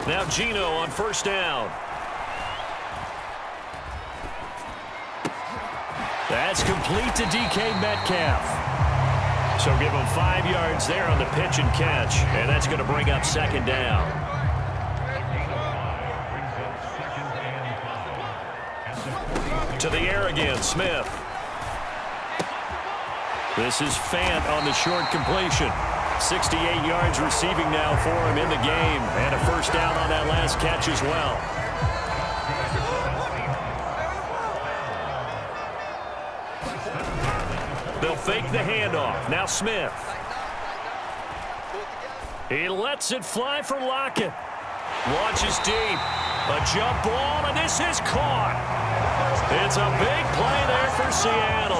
Now Geno on first down. That's complete to DK Metcalf. So give him 5 yards there on the pitch and catch. And that's going to bring up second down. To the air again, Smith. This is Fant on the short completion. 68 yards receiving now for him in the game. And a first down on that last catch as well. They'll fake the handoff. Now Smith. He lets it fly for Lockett. Launches deep. A jump ball, and this is caught. It's a big play there for Seattle.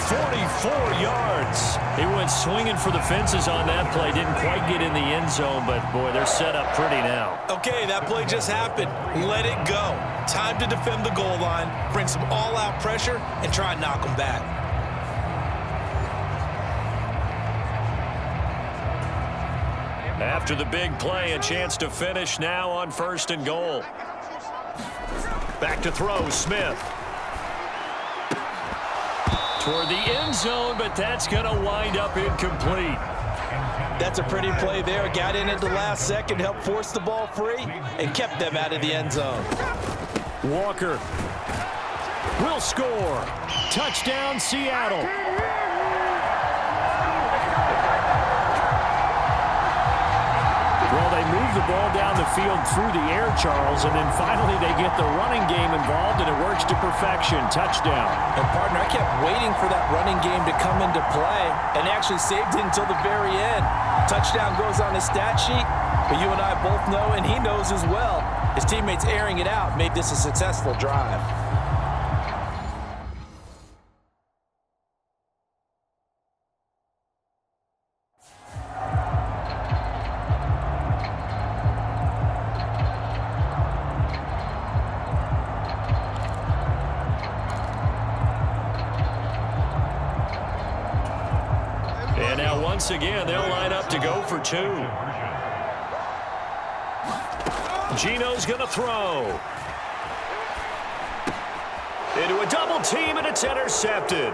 44 yards. He went swinging for the fences on that play. Didn't quite get in the end zone, but, boy, they're set up pretty now. Okay, that play just happened. Let it go. Time to defend the goal line, bring some all-out pressure, and try and knock them back. After the big play, a chance to finish now on first and goal. Back to throw, Smith. Toward the end zone, but that's going to wind up incomplete. That's a pretty play there. Got in at the last second, helped force the ball free, and kept them out of the end zone. Walker will score. Touchdown, Seattle. Well, they move the ball down the field through the air, Charles, and then finally they get the running game involved, and it works to perfection. Touchdown. And, partner, I kept waiting for that running game to come into play and actually saved it until the very end. Touchdown goes on his stat sheet, but you and I both know, and he knows as well, his teammates airing it out made this a successful drive. And now once again, they'll line up to go for two. Geno's going to throw. Into a double team, and it's intercepted.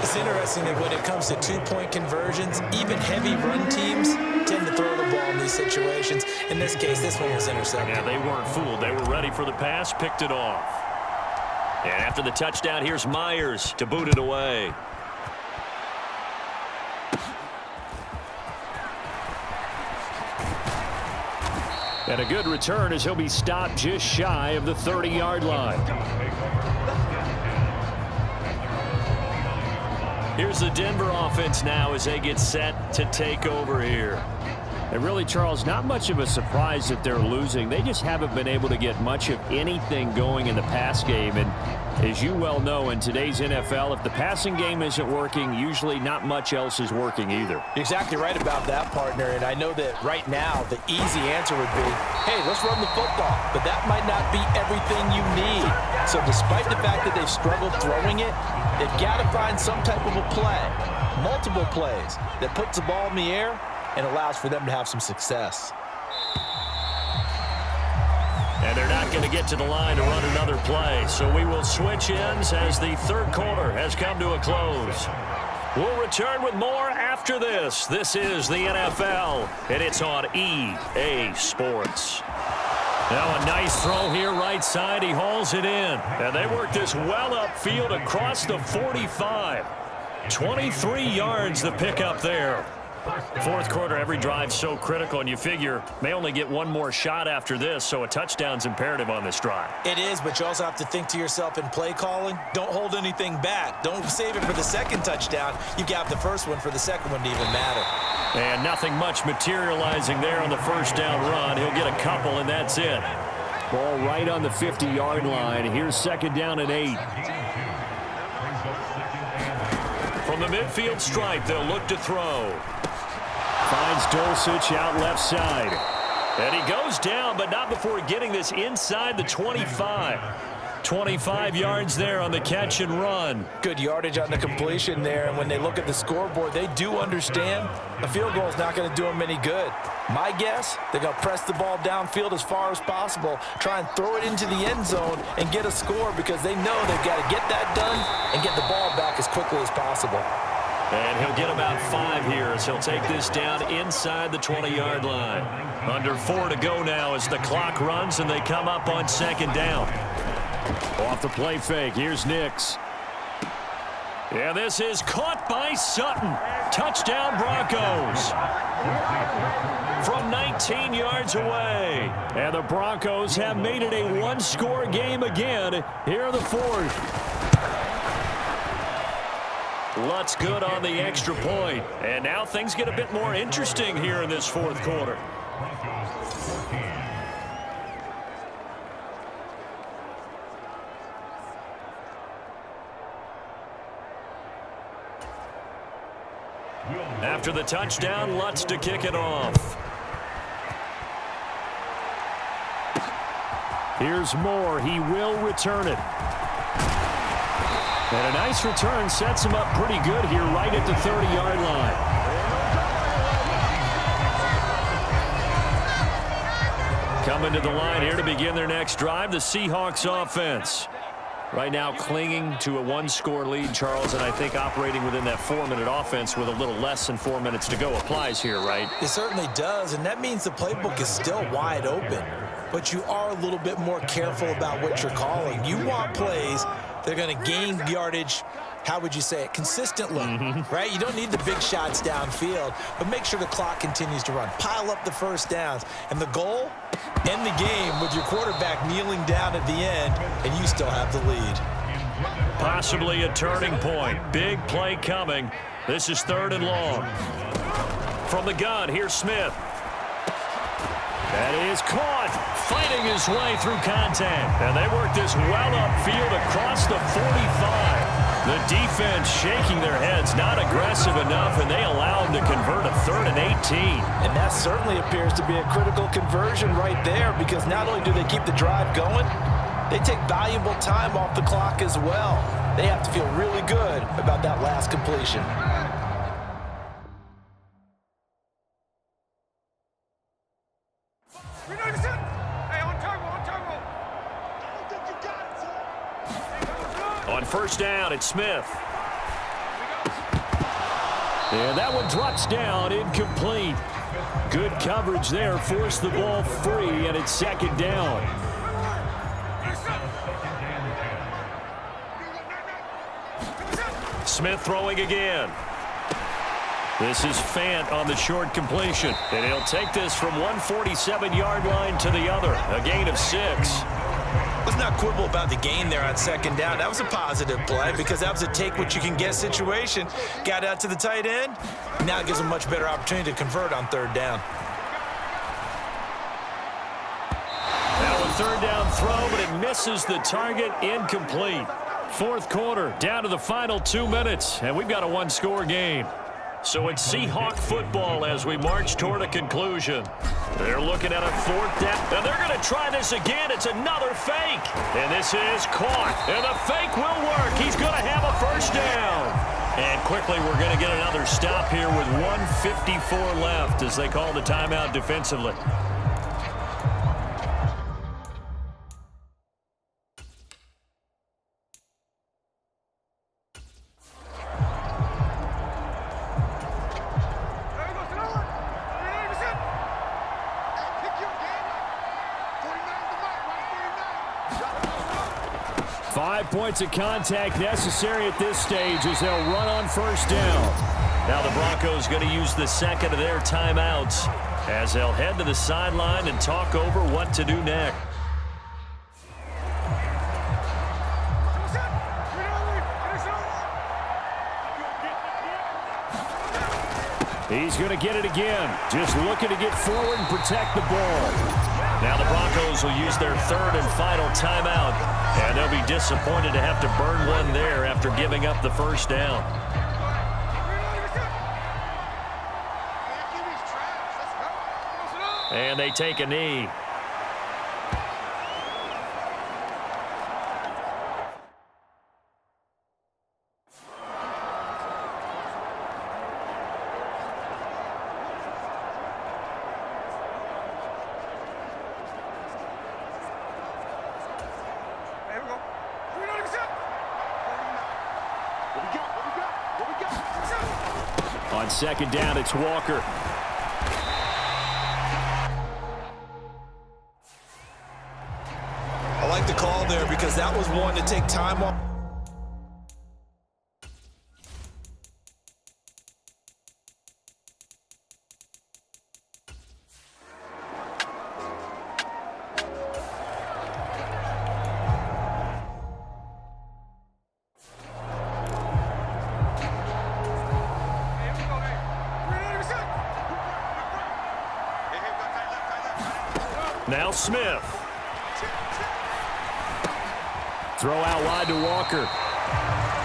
It's interesting that when it comes to two-point conversions, even heavy run teams tend to throw the ball in these situations. In this case, this one was intercepted. Yeah, they weren't fooled. They were ready for the pass, picked it off. And after the touchdown, here's Myers to boot it away. And a good return as he'll be stopped just shy of the 30-yard line. Here's the Denver offense now as they get set to take over here. And really, Charles, not much of a surprise that they're losing. They just haven't been able to get much of anything going in the pass game. And as you well know, in today's NFL, if the passing game isn't working, usually not much else is working either. You're exactly right about that, partner. And I know that right now the easy answer would be, hey, let's run the football. But that might not be everything you need. So despite the fact that they've struggled throwing it, they've got to find some type of a play, multiple plays, that puts the ball in the air and allows for them to have some success. And they're not going to get to the line to run another play. So we will switch ends as the third quarter has come to a close. We'll return with more after this. This is the NFL, and it's on EA Sports. Now a nice throw here right side. He hauls it in. And they work this well upfield across the 45. 23 yards the pickup there. Fourth quarter, every drive's so critical, and you figure may only get one more shot after this, so a touchdown's imperative on this drive. It is, but you also have to think to yourself in play calling, don't hold anything back. Don't save it for the second touchdown. You got the first one for the second one to even matter. And nothing much materializing there on the first down run. He'll get a couple, and that's it. Ball right on the 50-yard line. Here's second down and 8. From the midfield stripe, they'll look to throw. Finds Dulcich out left side. And he goes down, but not before getting this inside the 25. 25 yards there on the catch and run. Good yardage on the completion there, and when they look at the scoreboard, they do understand a field goal is not going to do them any good. My guess, they're going to press the ball downfield as far as possible, try and throw it into the end zone and get a score because they know they've got to get that done and get the ball back as quickly as possible. And he'll get about 5 here as he'll take this down inside the 20-yard line. Under 4 to go now as the clock runs and they come up on second down. Off the play fake, here's Nix. Yeah, this is caught by Sutton. Touchdown Broncos. From 19 yards away. And the Broncos have made it a one-score game again here in the fourth. Lutz good on the extra point. And now things get a bit more interesting here in this fourth quarter. After the touchdown, Lutz to kick it off. Here's Moore. He will return it. And a nice return sets him up pretty good here right at the 30-yard line. Coming to the line here to begin their next drive, the Seahawks offense. Right now clinging to a one-score lead, Charles, and I think operating within that 4-minute offense with a little less than 4 minutes to go applies here, right? It certainly does, and that means the playbook is still wide open. But you are a little bit more careful about what you're calling. You want plays that are going to gain yardage, how would you say it, consistently, right? You don't need the big shots downfield, but make sure the clock continues to run. Pile up the first downs. And the goal, end the game with your quarterback kneeling down at the end, and you still have the lead. Possibly a turning point. Big play coming. This is 3rd and long. From the gun, here's Smith. That is caught, fighting his way through contact. And they work this well upfield across the 45. The defense shaking their heads, not aggressive enough, and they allow them to convert a 3rd and 18. And that certainly appears to be a critical conversion right there, because not only do they keep the drive going, they take valuable time off the clock as well. They have to feel really good about that last completion. On first down, it's Smith. And that one drops down, incomplete. Good coverage there, forced the ball free, and it's second down. Smith throwing again. This is Fant on the short completion. And he'll take this from 147-yard line to the other, a gain of 6. Let's not quibble about the gain there on second down. That was a positive play because that was a take-what-you-can-get situation. Got out to the tight end. Now it gives them a much better opportunity to convert on 3rd down. Now a 3rd down throw, but it misses the target, incomplete. Fourth quarter, down to the final 2 minutes, and we've got a one-score game. So it's Seahawk football as we march toward a conclusion. They're looking at a 4th down, and they're going to try this again. It's another fake, and this is caught, and the fake will work. He's going to have a first down. And quickly, we're going to get another stop here with 1:54 left as they call the timeout defensively. Points of contact necessary at this stage as they'll run on first down. Now the Broncos going to use the second of their timeouts as they'll head to the sideline and talk over what to do next. He's going to get it again. Just looking to get forward and protect the ball. Now the Broncos will use their 3rd and final timeout, and they'll be disappointed to have to burn one there after giving up the first down. And they take a knee. On second down, it's Walker. I like the call there because that was one to take time off. Now Smith. Throw out wide to Walker.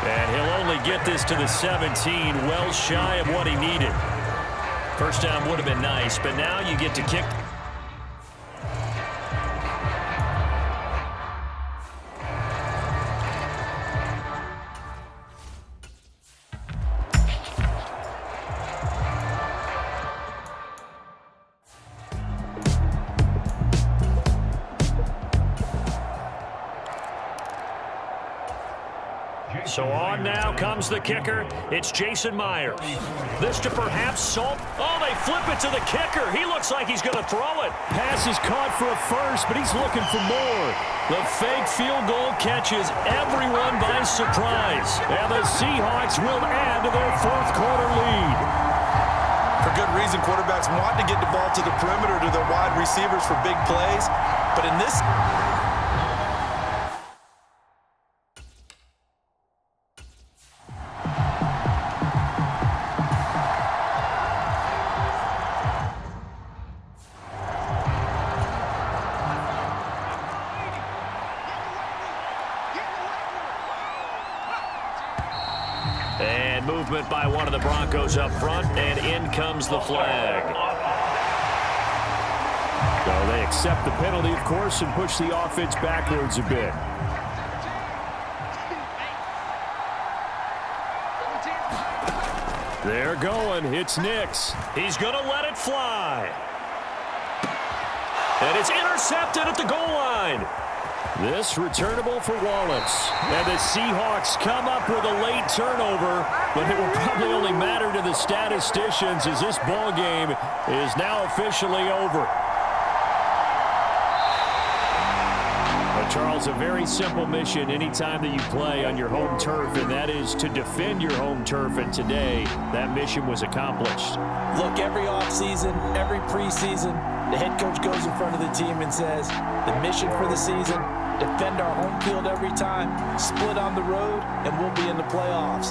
And he'll only get this to the 17, well shy of what he needed. First down would have been nice, but now you get to kick. So on now comes the kicker. It's Jason Myers. This to perhaps Salt. Oh, they flip it to the kicker. He looks like he's going to throw it. Pass is caught for a first, but he's looking for more. The fake field goal catches everyone by surprise. And the Seahawks will add to their fourth quarter lead. For good reason, quarterbacks want to get the ball to the perimeter to their wide receivers for big plays. But in this... And movement by one of the Broncos up front, and in comes the flag. So they accept the penalty, of course, and push the offense backwards a bit. They're going. It's Nix. He's going to let it fly. And it's intercepted at the goal line. This returnable for Wallace. And the Seahawks come up with a late turnover, but it will probably only matter to the statisticians as this ball game is now officially over. But Charles, a very simple mission anytime that you play on your home turf, and that is to defend your home turf. And today, that mission was accomplished. Look, every offseason, every preseason, the head coach goes in front of the team and says, the mission for the season, defend our home field every time, split on the road, and we'll be in the playoffs.